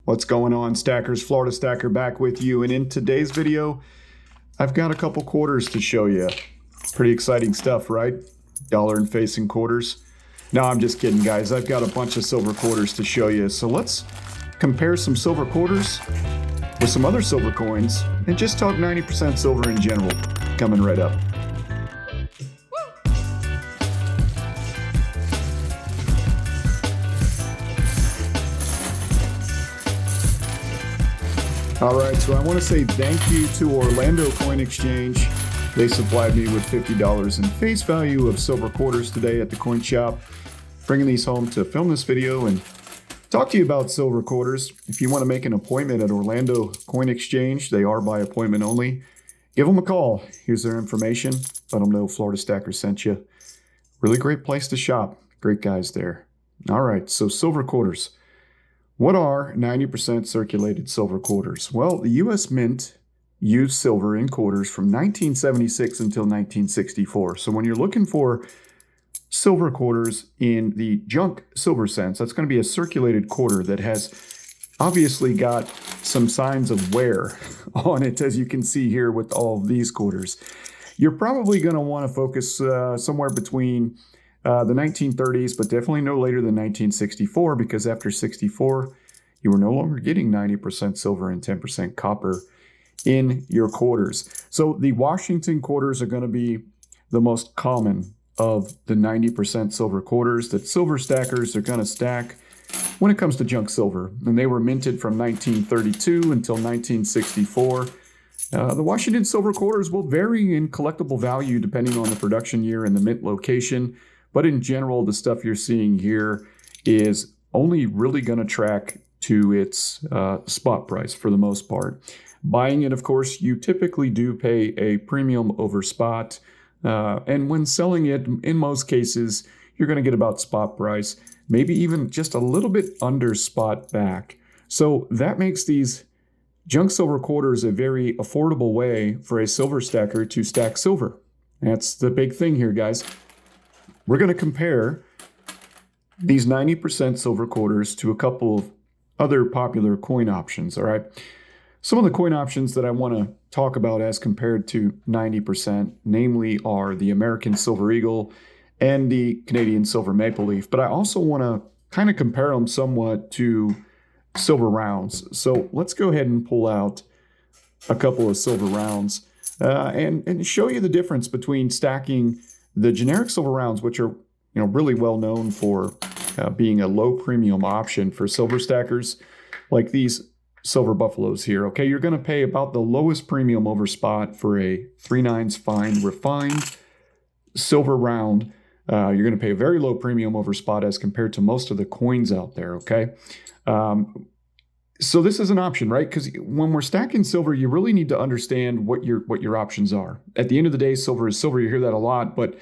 What's going on, Stackers? Florida Stacker back with you, and in today's video I've got a couple quarters to show you. Pretty exciting stuff, right? Dollar and facing quarters. No, I'm just kidding, guys. I've got a bunch of silver quarters to show you, so let's compare some silver quarters with some other silver coins and just talk 90% silver in general. Coming right up. All right, so I want to say thank you to Orlando Coin Exchange. They supplied me with $50 in face value of silver quarters today at the coin shop. Bringing these home to film this video and talk to you about silver quarters. If you want to make an appointment at Orlando Coin Exchange, they are by appointment only. Give them a call. Here's their information. Let them know Florida Stacker sent you. Really great place to shop. Great guys there. All right, so silver quarters. What are 90% circulated silver quarters? Well, the U.S. Mint used silver in quarters from 1976 until 1964. So when you're looking for silver quarters in the junk silver sense, that's going to be a circulated quarter that has obviously got some signs of wear on it, as you can see here with all of these quarters. You're probably going to want to focus somewhere between the 1930s, but definitely no later than 1964, because after 64, you were no longer getting 90% silver and 10% copper in your quarters. So the Washington quarters are going to be the most common of the 90% silver quarters that silver stackers are going to stack when it comes to junk silver. And they were minted from 1932 until 1964. The Washington silver quarters will vary in collectible value depending on the production year and the mint location. But in general, the stuff you're seeing here is only really going to track to its spot price for the most part. Buying it, of course, you typically do pay a premium over spot. And when selling it, in most cases, you're going to get about spot price, maybe even just a little bit under spot back. So that makes these junk silver quarters a very affordable way for a silver stacker to stack silver. That's the big thing here, guys. We're going to compare these 90% silver quarters to a couple of other popular coin options, all right? Some of the coin options that I want to talk about as compared to 90%, namely, are the American Silver Eagle and the Canadian Silver Maple Leaf. But I also want to kind of compare them somewhat to silver rounds. So let's go ahead and pull out a couple of silver rounds and show you the difference between stacking the generic silver rounds, which are really well known for being a low premium option for silver stackers, like these silver buffaloes here. Okay, you're going to pay about the lowest premium over spot for a 3/9 fine refined silver round. You're going to pay a very low premium over spot as compared to most of the coins out there. Okay, so this is an option, right? Because when we're stacking silver, you really need to understand what your options are. At the end of the day, silver is silver. You hear that a lot, but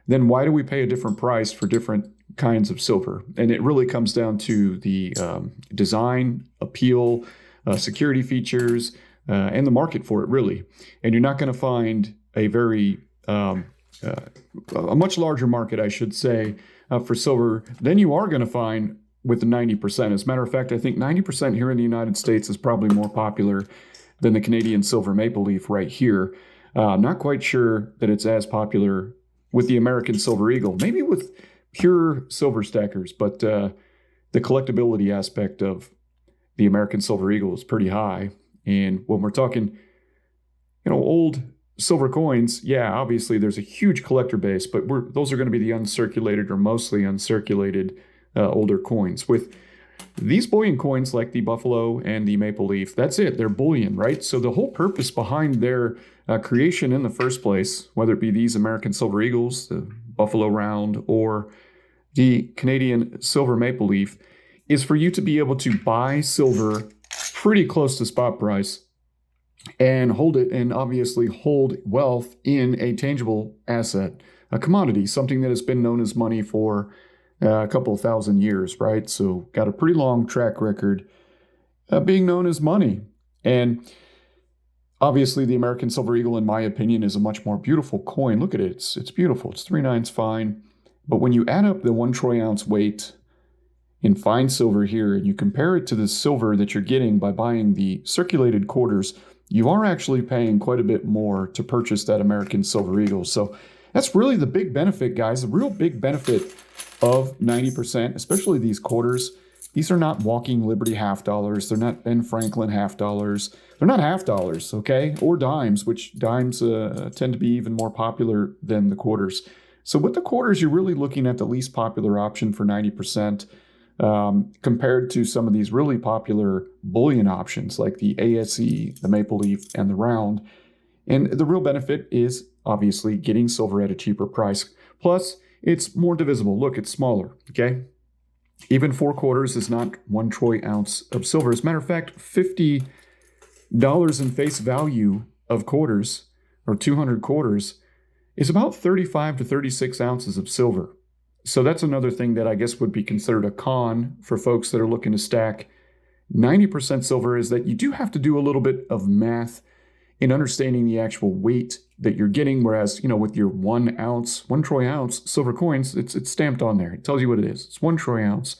then why do we pay a different price for different kinds of silver? And it really comes down to the design, appeal, security features, and the market for it, really. And you're not going to find a very a much larger market, I should say, for silver than you are going to find with the 90%. As a matter of fact, I think 90% here in the United States is probably more popular than the Canadian Silver Maple Leaf right here. I'm not quite sure that it's as popular with the American Silver Eagle, maybe with pure silver stackers, but the collectability aspect of the American Silver Eagle is pretty high. And when we're talking, old silver coins, yeah, obviously there's a huge collector base, but those are going to be the uncirculated or mostly uncirculated older coins. With these bullion coins like the Buffalo and the Maple Leaf, that's it. They're bullion, right? So the whole purpose behind their creation in the first place, whether it be these American Silver Eagles, the Buffalo Round, or the Canadian Silver Maple Leaf, is for you to be able to buy silver pretty close to spot price and hold it, and obviously hold wealth in a tangible asset, a commodity, something that has been known as money for a couple of thousand years, right? So got a pretty long track record being known as money. And obviously the American Silver Eagle, in my opinion, is a much more beautiful coin. Look at it. It's beautiful. It's 3/9 fine. But when you add up the 1 troy ounce weight in fine silver here, and you compare it to the silver that you're getting by buying the circulated quarters, you are actually paying quite a bit more to purchase that American Silver Eagle. So that's really the big benefit, guys. The real big benefit of 90%, especially these quarters. These are not Walking Liberty half dollars. They're not Ben Franklin half dollars. They're not half dollars, okay? Or dimes, which dimes tend to be even more popular than the quarters. So with the quarters, you're really looking at the least popular option for 90%. Compared to some of these really popular bullion options like the ASE, the Maple Leaf, and the Round. And the real benefit is obviously getting silver at a cheaper price. Plus, it's more divisible. Look, it's smaller, okay? Even 4 quarters is not 1 troy ounce of silver. As a matter of fact, $50 in face value of quarters, or 200 quarters, is about 35 to 36 ounces of silver. So that's another thing that I guess would be considered a con for folks that are looking to stack 90% silver, is that you do have to do a little bit of math in understanding the actual weight that you're getting. Whereas, with your 1 troy ounce silver coins, it's stamped on there. It tells you what it is. It's 1 troy ounce.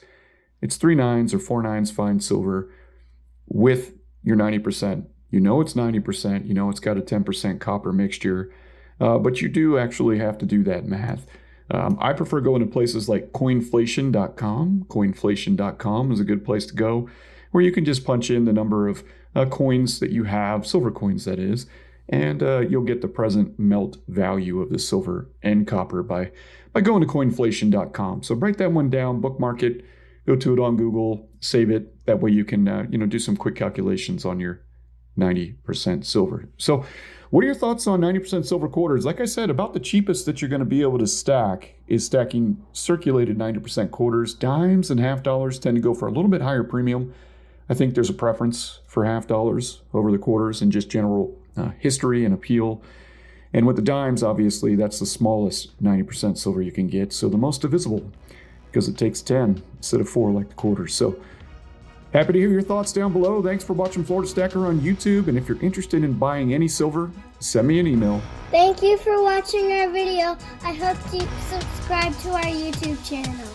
It's 3 nines or 4 nines fine silver with your 90%. It's 90%. It's got a 10% copper mixture. But you do actually have to do that math. I prefer going to places like coinflation.com. Coinflation.com is a good place to go, where you can just punch in the number of coins that you have, silver coins that is, and you'll get the present melt value of the silver and copper by going to coinflation.com. So write that one down, bookmark it, go to it on Google, save it. That way you can do some quick calculations on your 90% silver. So what are your thoughts on 90% silver quarters? Like I said, about the cheapest that you're going to be able to stack is stacking circulated 90% quarters. Dimes and half dollars tend to go for a little bit higher premium. I think there's a preference for half dollars over the quarters and just general history and appeal. And with the dimes, obviously, that's the smallest 90% silver you can get. So the most divisible, because it takes 10 instead of 4 like the quarters. So happy to hear your thoughts down below. Thanks for watching Florida Stacker on YouTube. And if you're interested in buying any silver, send me an email. Thank you for watching our video. I hope you subscribe to our YouTube channel.